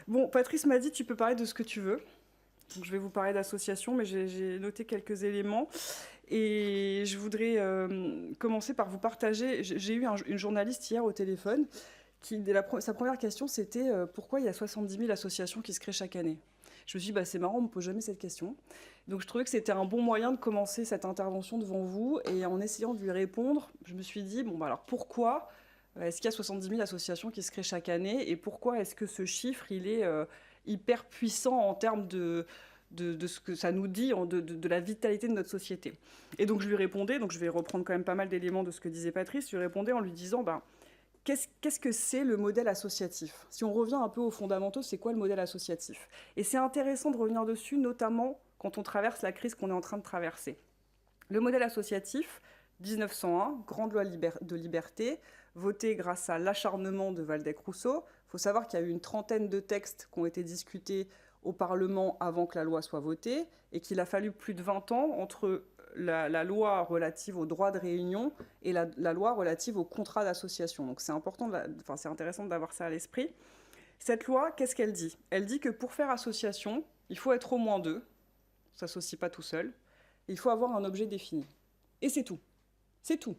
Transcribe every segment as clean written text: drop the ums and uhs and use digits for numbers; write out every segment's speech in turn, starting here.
Bon, Patrice m'a dit tu peux parler de ce que tu veux. Donc je vais vous parler d'association, mais j'ai noté quelques éléments. Et je voudrais commencer par vous partager. J'ai eu une journaliste hier au téléphone qui, sa première question, c'était pourquoi il y a 70 000 associations qui se créent chaque année. Je me suis dit, bah, c'est marrant, on ne me pose jamais cette question. Donc je trouvais que c'était un bon moyen de commencer cette intervention devant vous. Et en essayant de lui répondre, je me suis dit, bon, bah, alors pourquoi est-ce qu'il y a 70 000 associations qui se créent chaque année? Et pourquoi est-ce que ce chiffre, il est hyper puissant en termes de ce que ça nous dit, de la vitalité de notre société? Et donc je lui répondais, donc je vais reprendre quand même pas mal d'éléments de ce que disait Patrice, je lui répondais en lui disant, ben, qu'est-ce que c'est le modèle associatif? Si on revient un peu aux fondamentaux, c'est quoi le modèle associatif? Et c'est intéressant de revenir dessus, notamment quand on traverse la crise qu'on est en train de traverser. Le modèle associatif, 1901, grande loi de liberté, votée grâce à l'acharnement de Waldeck-Rousseau. Il faut savoir qu'il y a eu une trentaine de textes qui ont été discutés au Parlement avant que la loi soit votée, et qu'il a fallu plus de 20 ans entre la loi relative au droit de réunion et la loi relative au contrat d'association. Donc c'est important, c'est intéressant d'avoir ça à l'esprit. Cette loi, qu'est-ce qu'elle dit? Elle dit que pour faire association, il faut être au moins deux, on ne s'associe pas tout seul, il faut avoir un objet défini. Et c'est tout. C'est tout.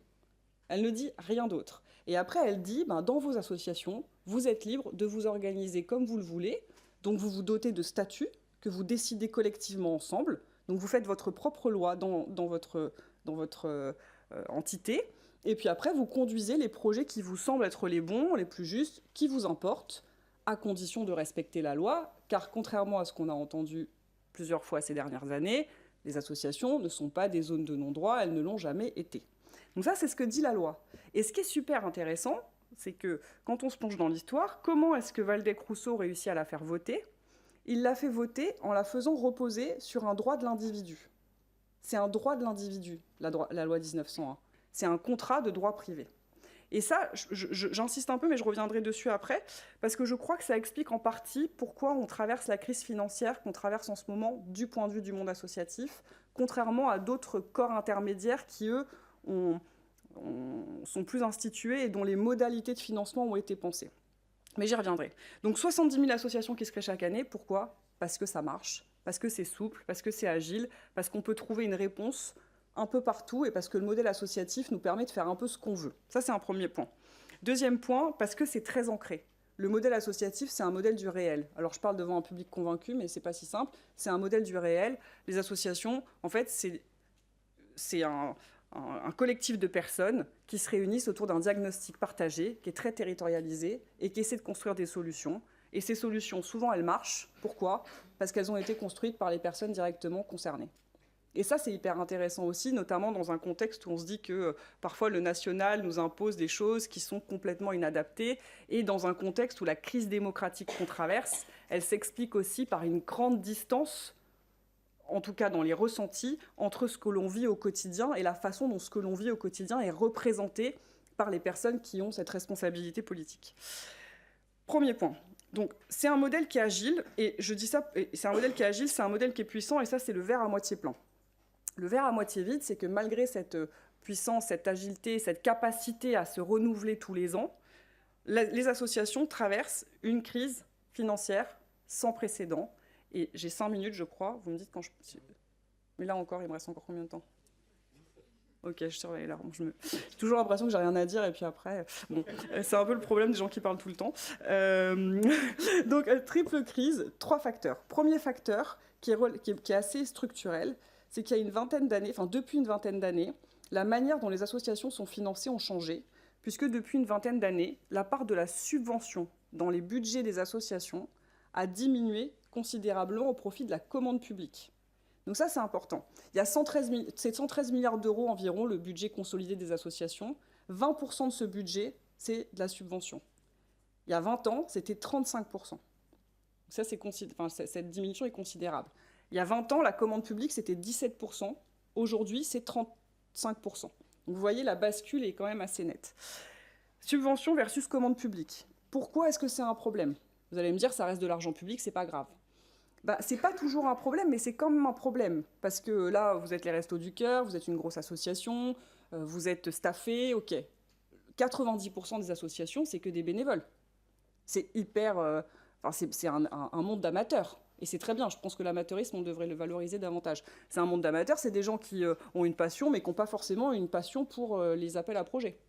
Elle ne dit rien d'autre. Et après, elle dit, ben, dans vos associations, vous êtes libre de vous organiser comme vous le voulez, donc vous vous dotez de statuts que vous décidez collectivement ensemble, donc vous faites votre propre loi dans votre entité, et puis après, vous conduisez les projets qui vous semblent être les bons, les plus justes, qui vous importent, à condition de respecter la loi, car contrairement à ce qu'on a entendu plusieurs fois ces dernières années, les associations ne sont pas des zones de non-droit, elles ne l'ont jamais été. Donc ça, c'est ce que dit la loi. Et ce qui est super intéressant, c'est que quand on se plonge dans l'histoire, comment est-ce que Waldeck-Rousseau réussit à la faire voter? Il l'a fait voter en la faisant reposer sur un droit de l'individu. C'est un droit de l'individu, la loi 1901. C'est un contrat de droit privé. Et ça, j'insiste un peu, mais je reviendrai dessus après, parce que je crois que ça explique en partie pourquoi on traverse la crise financière qu'on traverse en ce moment du point de vue du monde associatif, contrairement à d'autres corps intermédiaires qui, eux, sont plus institués et dont les modalités de financement ont été pensées. Mais j'y reviendrai. Donc 70 000 associations qui se créent chaque année, pourquoi? Parce que ça marche, parce que c'est souple, parce que c'est agile, parce qu'on peut trouver une réponse un peu partout et parce que le modèle associatif nous permet de faire un peu ce qu'on veut. Ça, c'est un premier point. Deuxième point, parce que c'est très ancré. Le modèle associatif, c'est un modèle du réel. Alors, je parle devant un public convaincu, mais c'est pas si simple. C'est un modèle du réel. Les associations, en fait, c'est un collectif de personnes qui se réunissent autour d'un diagnostic partagé, qui est très territorialisé et qui essaie de construire des solutions. Et ces solutions, souvent, elles marchent. Pourquoi? Parce qu'elles ont été construites par les personnes directement concernées. Et ça, c'est hyper intéressant aussi, notamment dans un contexte où on se dit que parfois le national nous impose des choses qui sont complètement inadaptées, et dans un contexte où la crise démocratique qu'on traverse, elle s'explique aussi par une grande distance, en tout cas dans les ressentis, entre ce que l'on vit au quotidien et la façon dont ce que l'on vit au quotidien est représenté par les personnes qui ont cette responsabilité politique. Premier point. Donc, c'est un modèle qui est agile, et je dis ça, c'est un modèle qui est agile, c'est un modèle qui est puissant, et ça, c'est le verre à moitié plein. Le verre à moitié vide, c'est que malgré cette puissance, cette agilité, cette capacité à se renouveler tous les ans, les associations traversent une crise financière sans précédent. Et j'ai 5 minutes, je crois. Vous me dites quand je... Mais là encore, il me reste encore combien de temps? Ok, je surveille là. J'ai toujours l'impression que j'ai rien à dire et puis après... Bon, c'est un peu le problème des gens qui parlent tout le temps. Donc, triple crise, 3 facteurs. Premier facteur, qui est assez structurel, c'est qu'il y a une vingtaine d'années, enfin depuis une vingtaine d'années, la manière dont les associations sont financées ont changé, puisque depuis une vingtaine d'années, la part de la subvention dans les budgets des associations a diminué considérablement au profit de la commande publique. Donc ça, c'est important. Il y a 113 milliards d'euros environ, le budget consolidé des associations. 20% de ce budget, c'est de la subvention. Il y a 20 ans, c'était 35%. Donc ça, cette diminution est considérable. Il y a 20 ans, la commande publique, c'était 17%. Aujourd'hui, c'est 35%. Donc vous voyez, la bascule est quand même assez nette. Subvention versus commande publique. Pourquoi est-ce que c'est un problème? Vous allez me dire, ça reste de l'argent public, c'est pas grave. C'est pas toujours un problème, mais c'est quand même un problème. Parce que là, vous êtes les Restos du Cœur, vous êtes une grosse association, vous êtes staffé, ok. 90% des associations, c'est que des bénévoles. C'est hyper Enfin, c'est un monde d'amateurs. Et c'est très bien, je pense que l'amateurisme, on devrait le valoriser davantage. C'est un monde d'amateurs, c'est des gens qui ont une passion, mais qui n'ont pas forcément une passion pour les appels à projets.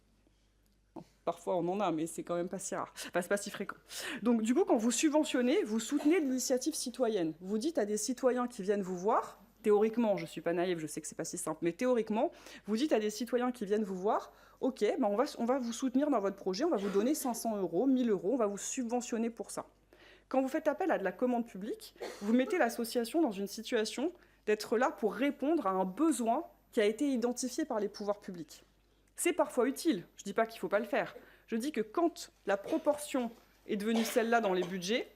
Parfois, on en a, mais c'est quand même pas si rare. Enfin, c'est pas si fréquent. Donc, du coup, quand vous subventionnez, vous soutenez l'initiative citoyenne. Vous dites à des citoyens qui viennent vous voir, théoriquement, je ne suis pas naïve, je sais que c'est pas si simple, mais théoriquement, vous dites à des citoyens qui viennent vous voir, ok, ben on va vous soutenir dans votre projet, on va vous donner 500 euros, 1000 euros, on va vous subventionner pour ça. Quand vous faites appel à de la commande publique, vous mettez l'association dans une situation d'être là pour répondre à un besoin qui a été identifié par les pouvoirs publics. C'est parfois utile, je ne dis pas qu'il ne faut pas le faire. Je dis que quand la proportion est devenue celle-là dans les budgets,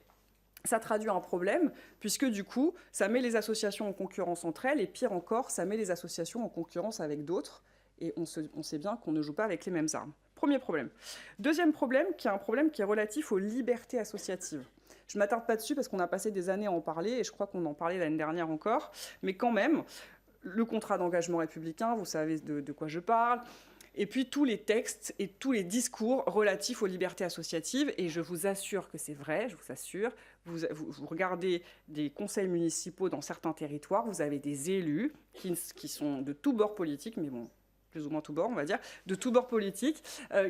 ça traduit un problème, puisque du coup, ça met les associations en concurrence entre elles, et pire encore, ça met les associations en concurrence avec d'autres, et on sait bien qu'on ne joue pas avec les mêmes armes. Premier problème. Deuxième problème, qui est un problème qui est relatif aux libertés associatives. Je ne m'attarde pas dessus parce qu'on a passé des années à en parler, et je crois qu'on en parlait l'année dernière encore, mais quand même, le contrat d'engagement républicain, vous savez de quoi je parle, et puis tous les textes et tous les discours relatifs aux libertés associatives, et je vous assure que c'est vrai, je vous assure, vous regardez des conseils municipaux dans certains territoires, vous avez des élus qui sont de tous bords politiques, mais bon, plus ou moins tous bords, on va dire, de tous bords politiques,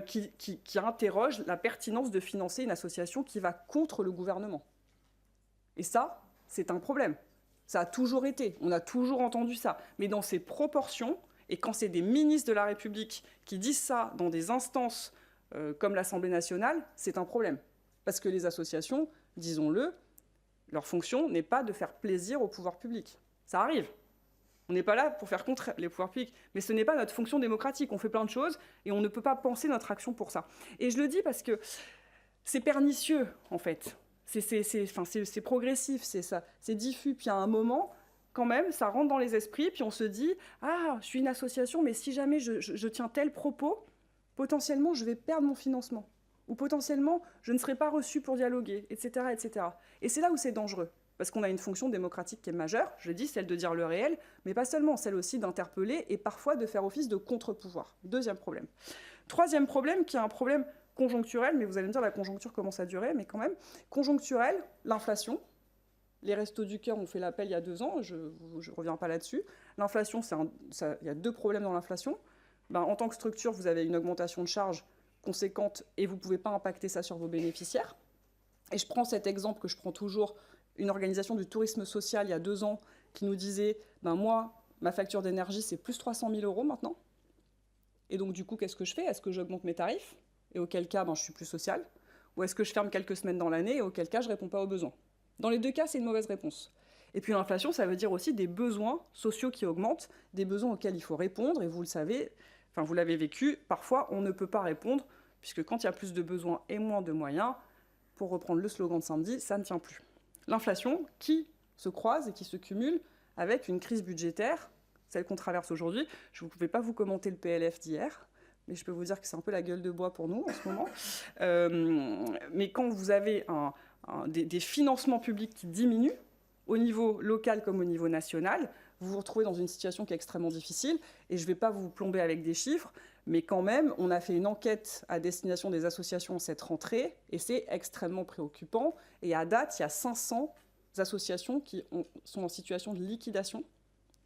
qui interrogent la pertinence de financer une association qui va contre le gouvernement. Et ça, c'est un problème. Ça a toujours été, on a toujours entendu ça, mais dans ces proportions. Et quand c'est des ministres de la République qui disent ça dans des instances comme l'Assemblée nationale, c'est un problème. Parce que les associations, disons-le, leur fonction n'est pas de faire plaisir au pouvoir public. Ça arrive. On n'est pas là pour faire contre les pouvoirs publics, mais ce n'est pas notre fonction démocratique. On fait plein de choses et on ne peut pas penser notre action pour ça. Et je le dis parce que c'est pernicieux, en fait. C'est progressif, c'est diffus. Puis à un moment, quand même, ça rentre dans les esprits, puis on se dit « Ah, je suis une association, mais si jamais je tiens tel propos, potentiellement, je vais perdre mon financement. Ou potentiellement, je ne serai pas reçu pour dialoguer, etc. etc. » Et c'est là où c'est dangereux, parce qu'on a une fonction démocratique qui est majeure, je dis, celle de dire le réel, mais pas seulement, celle aussi d'interpeller et parfois de faire office de contre-pouvoir. Deuxième problème. Troisième problème, qui est un problème conjoncturel, mais vous allez me dire la conjoncture commence à durer, mais quand même, conjoncturel, l'inflation. Les Restos du Cœur ont fait l'appel il y a 2 ans, je ne reviens pas là-dessus. L'inflation, il y a 2 problèmes dans l'inflation. En tant que structure, vous avez une augmentation de charges conséquente et vous ne pouvez pas impacter ça sur vos bénéficiaires. Et je prends cet exemple que je prends toujours, une organisation du tourisme social il y a 2 ans qui nous disait moi, ma facture d'énergie, c'est plus 300 000 euros maintenant. Et donc, du coup, qu'est-ce que je fais? Est-ce que j'augmente mes tarifs? Et auquel cas, je suis plus sociale. Ou est-ce que je ferme quelques semaines dans l'année et auquel cas, je ne réponds pas aux besoins? Dans les 2 cas, c'est une mauvaise réponse. Et puis l'inflation, ça veut dire aussi des besoins sociaux qui augmentent, des besoins auxquels il faut répondre, et vous le savez, enfin vous l'avez vécu, parfois on ne peut pas répondre, puisque quand il y a plus de besoins et moins de moyens, pour reprendre le slogan de samedi, ça ne tient plus. L'inflation qui se croise et qui se cumule avec une crise budgétaire, celle qu'on traverse aujourd'hui. Je ne pouvais pas vous commenter le PLF d'hier, mais je peux vous dire que c'est un peu la gueule de bois pour nous en ce moment. Mais quand vous avez des financements publics qui diminuent, au niveau local comme au niveau national, vous vous retrouvez dans une situation qui est extrêmement difficile. Et je ne vais pas vous plomber avec des chiffres, mais quand même, on a fait une enquête à destination des associations cette rentrée, et c'est extrêmement préoccupant. Et à date, il y a 500 associations qui sont en situation de liquidation.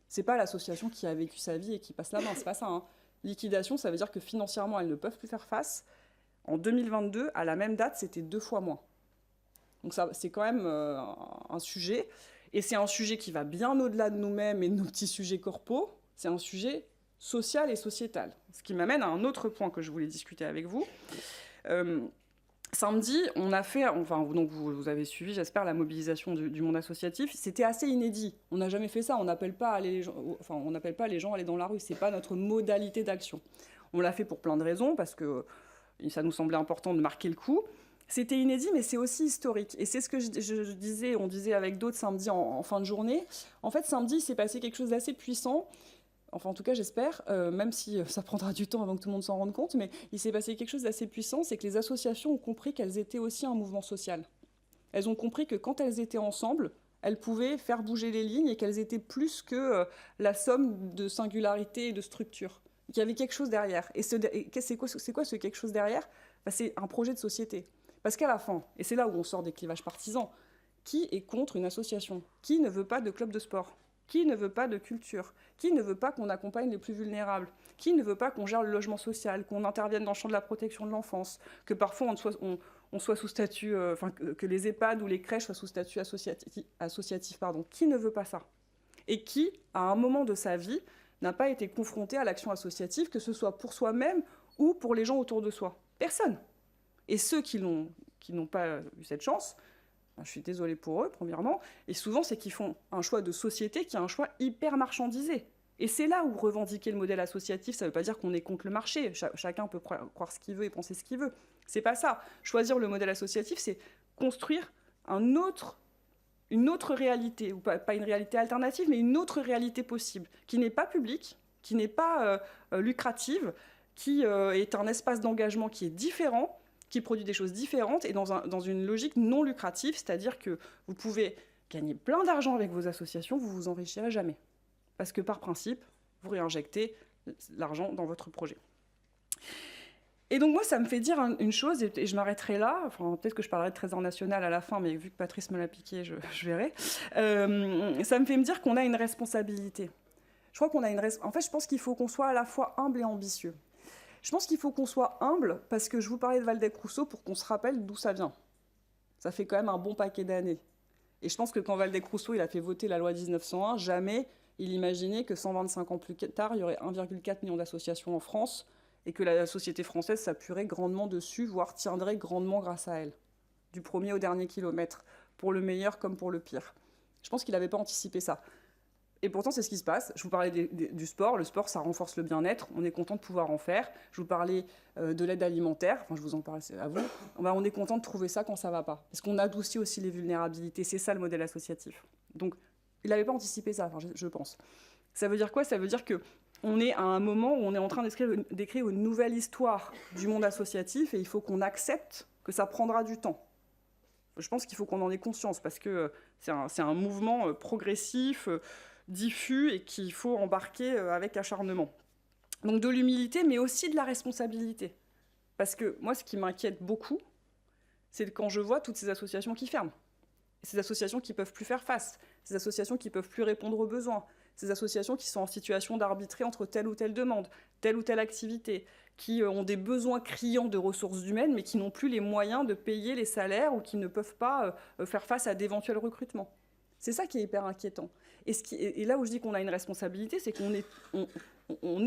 Ce n'est pas l'association qui a vécu sa vie et qui passe la main, c'est pas ça. Liquidation, ça veut dire que financièrement, elles ne peuvent plus faire face. En 2022, à la même date, c'était 2 fois moins. Donc ça, c'est quand même un sujet. Et c'est un sujet qui va bien au-delà de nous-mêmes et de nos petits sujets corpaux. C'est un sujet social et sociétal. Ce qui m'amène à un autre point que je voulais discuter avec vous. Samedi, on a fait, donc vous avez suivi, j'espère, la mobilisation du monde associatif. C'était assez inédit. On n'a jamais fait ça. On n'appelle pas les gens à aller dans la rue. Ce n'est pas notre modalité d'action. On l'a fait pour plein de raisons, parce que ça nous semblait important de marquer le coup. C'était inédit, mais c'est aussi historique. Et c'est ce que je disais, on disait avec d'autres samedi en fin de journée. En fait, samedi, il s'est passé quelque chose d'assez puissant. Enfin, en tout cas, j'espère, même si ça prendra du temps avant que tout le monde s'en rende compte, mais il s'est passé quelque chose d'assez puissant, c'est que les associations ont compris qu'elles étaient aussi un mouvement social. Elles ont compris que quand elles étaient ensemble, elles pouvaient faire bouger les lignes et qu'elles étaient plus que la somme de singularités et de structures. Il y avait quelque chose derrière. Et c'est quoi ce quelque chose derrière ? C'est un projet de société. Parce qu'à la fin, et c'est là où on sort des clivages partisans, qui est contre une association? Qui ne veut pas de club de sport? Qui ne veut pas de culture? Qui ne veut pas qu'on accompagne les plus vulnérables? Qui ne veut pas qu'on gère le logement social, qu'on intervienne dans le champ de la protection de l'enfance, que parfois on soit sous statut, que les EHPAD ou les crèches soient sous statut associatif, pardon. Qui ne veut pas ça? Et qui, à un moment de sa vie, n'a pas été confronté à l'action associative, que ce soit pour soi-même ou pour les gens autour de soi? Personne. Et ceux qui n'ont pas eu cette chance, je suis désolée pour eux, premièrement, et souvent c'est qu'ils font un choix de société qui est un choix hyper marchandisé. Et c'est là où revendiquer le modèle associatif, ça ne veut pas dire qu'on est contre le marché, chacun peut croire ce qu'il veut et penser ce qu'il veut. C'est pas ça. Choisir le modèle associatif, c'est construire une autre réalité, ou pas une réalité alternative, mais une autre réalité possible, qui n'est pas publique, qui n'est pas lucrative, qui est un espace d'engagement qui est différent, qui produit des choses différentes et dans une logique non lucrative, c'est-à-dire que vous pouvez gagner plein d'argent avec vos associations, vous vous enrichirez jamais. Parce que par principe, vous réinjectez l'argent dans votre projet. Et donc moi, ça me fait dire une chose, et je m'arrêterai là, enfin peut-être que je parlerai de Trésor National à la fin, mais vu que Patrice me l'a piqué, je verrai. Ça me fait me dire qu'on a une responsabilité. Je crois qu'on a En fait, je pense qu'il faut qu'on soit à la fois humble et ambitieux. Je pense qu'il faut qu'on soit humble, parce que je vous parlais de Waldeck-Rousseau pour qu'on se rappelle d'où ça vient. Ça fait quand même un bon paquet d'années. Et je pense que quand Waldeck-Rousseau il a fait voter la loi 1901, jamais il imaginait que 125 ans plus tard, il y aurait 1,4 million d'associations en France et que la société française s'appuierait grandement dessus, voire tiendrait grandement grâce à elle, du premier au dernier kilomètre, pour le meilleur comme pour le pire. Je pense qu'il n'avait pas anticipé ça. Et pourtant, c'est ce qui se passe. Je vous parlais du sport. Le sport, ça renforce le bien-être. On est content de pouvoir en faire. Je vous parlais de l'aide alimentaire. Enfin, je vous en parle à vous. On est content de trouver ça quand ça ne va pas. Parce qu'on adoucit aussi les vulnérabilités. C'est ça, le modèle associatif. Donc, il n'avait pas anticipé ça, enfin, je pense. Ça veut dire quoi? Ça veut dire qu'on est à un moment où on est en train d'écrire une nouvelle histoire du monde associatif et il faut qu'on accepte que ça prendra du temps. Je pense qu'il faut qu'on en ait conscience parce que c'est un mouvement progressif, diffus et qu'il faut embarquer avec acharnement. Donc de l'humilité, mais aussi de la responsabilité. Parce que moi, ce qui m'inquiète beaucoup, c'est quand je vois toutes ces associations qui ferment. Ces associations qui ne peuvent plus faire face, ces associations qui ne peuvent plus répondre aux besoins, ces associations qui sont en situation d'arbitrer entre telle ou telle demande, telle ou telle activité, qui ont des besoins criants de ressources humaines, mais qui n'ont plus les moyens de payer les salaires ou qui ne peuvent pas faire face à d'éventuels recrutements. C'est ça qui est hyper inquiétant. Et là où je dis qu'on a une responsabilité, c'est qu'on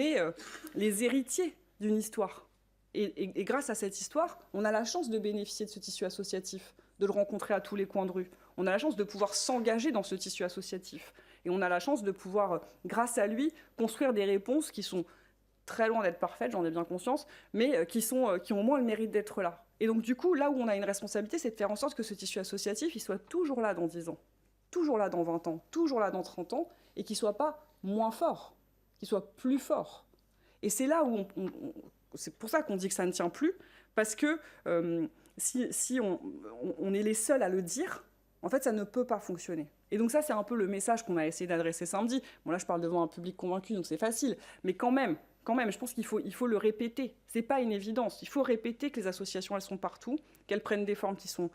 est les héritiers d'une histoire. Et grâce à cette histoire, on a la chance de bénéficier de ce tissu associatif, de le rencontrer à tous les coins de rue. On a la chance de pouvoir s'engager dans ce tissu associatif. Et on a la chance de pouvoir, grâce à lui, construire des réponses qui sont très loin d'être parfaites, j'en ai bien conscience, mais qui ont au moins le mérite d'être là. Et donc du coup, là où on a une responsabilité, c'est de faire en sorte que ce tissu associatif, il soit toujours là dans 10 ans, toujours là dans 20 ans, toujours là dans 30 ans, et qu'il ne soit pas moins fort, qu'il soit plus fort. Et c'est là où c'est pour ça qu'on dit que ça ne tient plus, parce que si on est les seuls à le dire, en fait, ça ne peut pas fonctionner. Et donc ça, c'est un peu le message qu'on a essayé d'adresser samedi. Bon, là, je parle devant un public convaincu, donc c'est facile. Mais quand même, je pense qu'il faut le répéter. Ce n'est pas une évidence. Il faut répéter que les associations, elles sont partout, qu'elles prennent des formes qui sont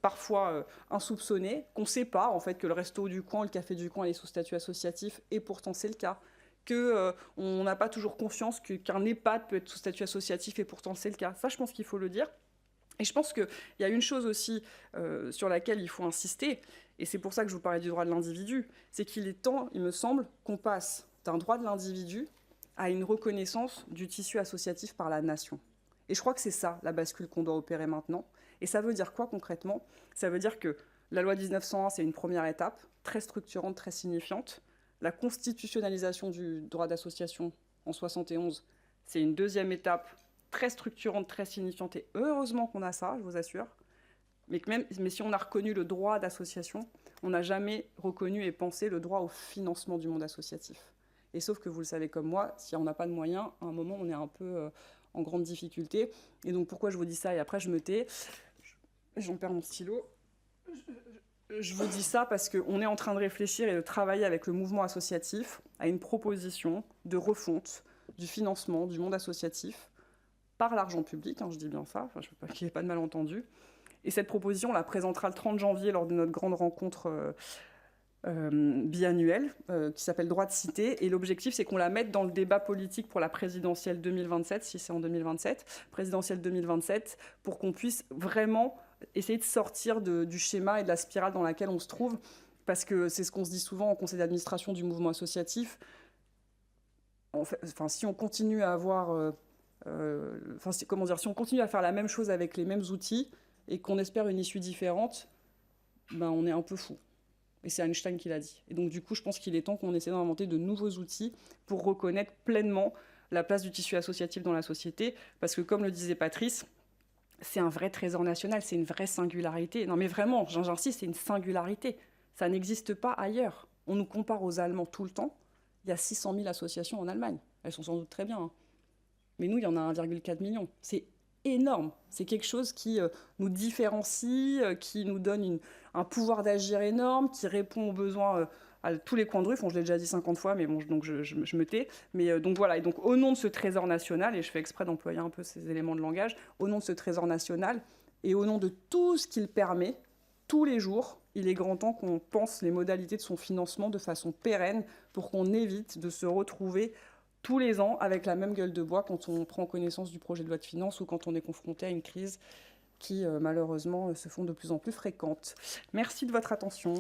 parfois insoupçonnées, qu'on ne sait pas, en fait, que le resto du coin, le café du coin est sous statut associatif, et pourtant c'est le cas. Qu'on n'a pas toujours confiance qu'un EHPAD peut être sous statut associatif, et pourtant c'est le cas. Ça, je pense qu'il faut le dire. Et je pense qu'il y a une chose aussi sur laquelle il faut insister, et c'est pour ça que je vous parlais du droit de l'individu, c'est qu'il est temps, il me semble, qu'on passe d'un droit de l'individu à une reconnaissance du tissu associatif par la nation. Et je crois que c'est ça, la bascule qu'on doit opérer maintenant. Et ça veut dire quoi concrètement? Ça veut dire que la loi 1901, c'est une première étape, très structurante, très signifiante. La constitutionnalisation du droit d'association en 71, c'est une deuxième étape, très structurante, très signifiante, et heureusement qu'on a ça, je vous assure. Mais si on a reconnu le droit d'association, on n'a jamais reconnu et pensé le droit au financement du monde associatif. Et sauf que vous le savez comme moi, si on n'a pas de moyens, à un moment, on est un peu en grande difficulté. Et donc pourquoi je vous dis ça? Et après, je me tais. J'en perds mon stylo. Je vous dis ça parce qu'on est en train de réfléchir et de travailler avec le mouvement associatif à une proposition de refonte du financement du monde associatif par l'argent public, hein, je dis bien ça, enfin, je ne veux pas qu'il n'y ait pas de malentendu. Et cette proposition, on la présentera le 30 janvier lors de notre grande rencontre biannuelle qui s'appelle Droit de cité. Et l'objectif, c'est qu'on la mette dans le débat politique pour la présidentielle 2027, si c'est en 2027, présidentielle 2027, pour qu'on puisse vraiment essayer de sortir du schéma et de la spirale dans laquelle on se trouve. Parce que c'est ce qu'on se dit souvent en conseil d'administration du mouvement associatif. En fait, si on continue à avoir... si on continue à faire la même chose avec les mêmes outils et qu'on espère une issue différente, ben on est un peu fou. Et c'est Einstein qui l'a dit. Et donc du coup, je pense qu'il est temps qu'on essaie d'inventer de nouveaux outils pour reconnaître pleinement la place du tissu associatif dans la société. Parce que comme le disait Patrice, c'est un vrai trésor national, c'est une vraie singularité. Non mais vraiment, j'insiste, c'est une singularité. Ça n'existe pas ailleurs. On nous compare aux Allemands tout le temps. Il y a 600 000 associations en Allemagne. Elles sont sans doute très bien, hein. Mais nous, il y en a 1,4 million. C'est énorme. C'est quelque chose qui nous différencie, qui nous donne un pouvoir d'agir énorme, qui répond aux besoins à tous les coins de rue. Enfin, je l'ai déjà dit 50 fois, mais bon, donc je me tais. Mais donc voilà, et donc au nom de ce trésor national, et je fais exprès d'employer un peu ces éléments de langage, au nom de ce trésor national, et au nom de tout ce qu'il permet, tous les jours, il est grand temps qu'on pense les modalités de son financement de façon pérenne pour qu'on évite de se retrouver tous les ans avec la même gueule de bois quand on prend connaissance du projet de loi de finances ou quand on est confronté à une crise qui malheureusement se font de plus en plus fréquentes. Merci de votre attention.